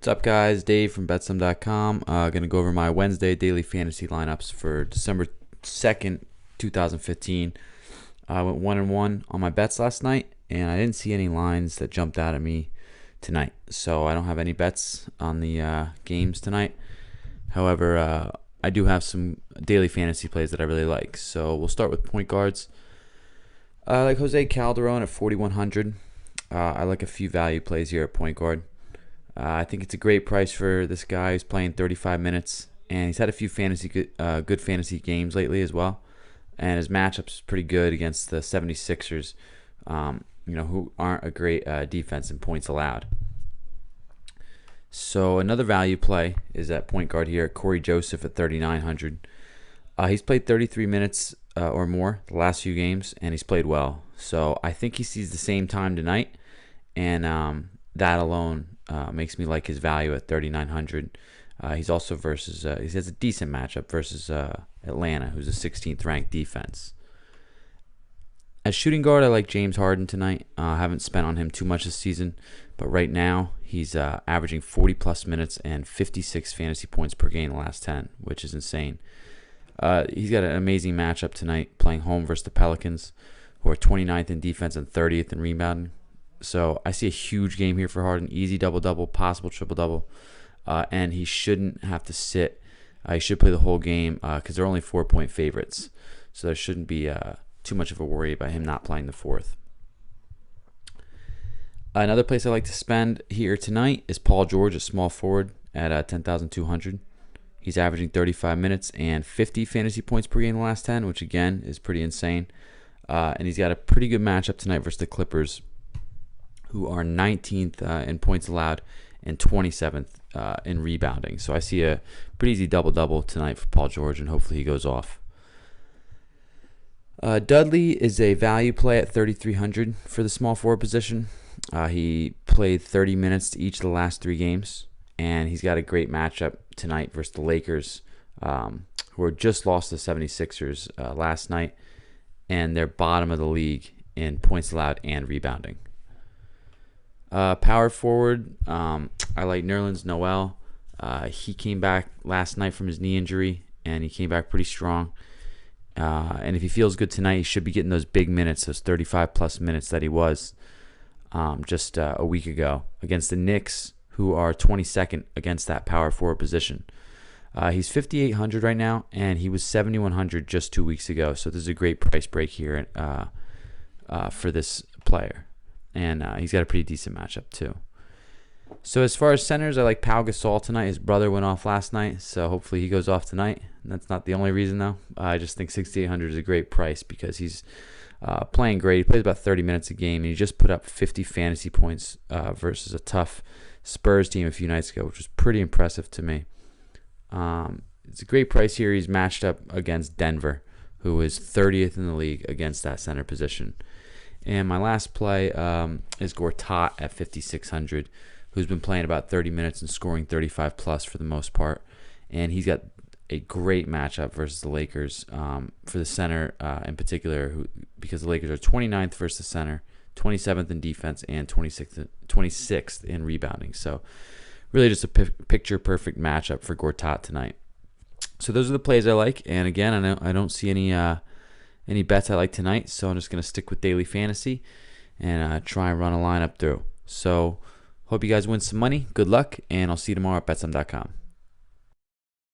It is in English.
What's up, guys? Dave from betsum.com. Going to go over my Wednesday daily fantasy lineups for December 2nd, 2015. I went 1-1 on my bets last night, and I didn't see any lines that jumped out at me tonight. So I don't have any bets on the games tonight. However, I do have some daily fantasy plays that I really like. So we'll start with point guards. I like Jose Calderon at 4,100. I like a few value plays here at point guard. I think it's a great price for this guy who's playing 35 minutes, and he's had a few good fantasy games lately as well. And his matchup's pretty good against the 76ers, who aren't a great defense in points allowed. So another value play is at point guard here, Cory Joseph at 3,900. He's played 33 minutes or more the last few games, and he's played well. So I think he sees the same time tonight, and that alone makes me like his value at 3,900. He's also he has a decent matchup versus Atlanta, who's a 16th ranked defense. As shooting guard, I like James Harden tonight. I haven't spent on him too much this season, but right now he's averaging 40 plus minutes and 56 fantasy points per game in the last 10, which is insane. He's got an amazing matchup tonight, playing home versus the Pelicans, who are 29th in defense and 30th in rebounding. So I see a huge game here for Harden. Easy double-double, possible triple-double. And he shouldn't have to sit. He should play the whole game because they're only 4-point favorites. So there shouldn't be too much of a worry about him not playing the fourth. Another place I like to spend here tonight is Paul George, a small forward, at 10,200. He's averaging 35 minutes and 50 fantasy points per game in the last 10, which, again, is pretty insane. And he's got a pretty good matchup tonight versus the Clippers, who are 19th in points allowed and 27th in rebounding. So I see a pretty easy double-double tonight for Paul George, and hopefully he goes off. Dudley is a value play at 3,300 for the small forward position. He played 30 minutes to each of the last 3 games, and he's got a great matchup tonight versus the Lakers, who are just lost to the 76ers last night, and they're bottom of the league in points allowed and rebounding. Power forward, I like Nerlens Noel. He came back last night from his knee injury, and he came back pretty strong. And if he feels good tonight, he should be getting those big minutes, those 35-plus minutes that he was just a week ago against the Knicks, who are 22nd against that power forward position. He's 5,800 right now, and he was 7,100 just 2 weeks ago. So this is a great price break here for this player. And he's got a pretty decent matchup too. So as far as centers, I like Pau Gasol tonight. His brother went off last night, so hopefully he goes off tonight. And that's not the only reason, though. I just think 6,800 is a great price because he's playing great. He plays about 30 minutes a game, and he just put up 50 fantasy points versus a tough Spurs team a few nights ago, which was pretty impressive to me. It's a great price here. He's matched up against Denver, who is 30th in the league against that center position. And my last play is Gortat at 5,600, who's been playing about 30 minutes and scoring 35 plus for the most part. And he's got a great matchup versus the Lakers for the center in particular, because the Lakers are 29th versus the center, 27th in defense, and 26th in rebounding. So really just a picture-perfect matchup for Gortat tonight. So those are the plays I like. And again, I don't see any bets I like tonight, so I'm just going to stick with daily fantasy and try and run a lineup through. So hope you guys win some money. Good luck, and I'll see you tomorrow at betsum.com.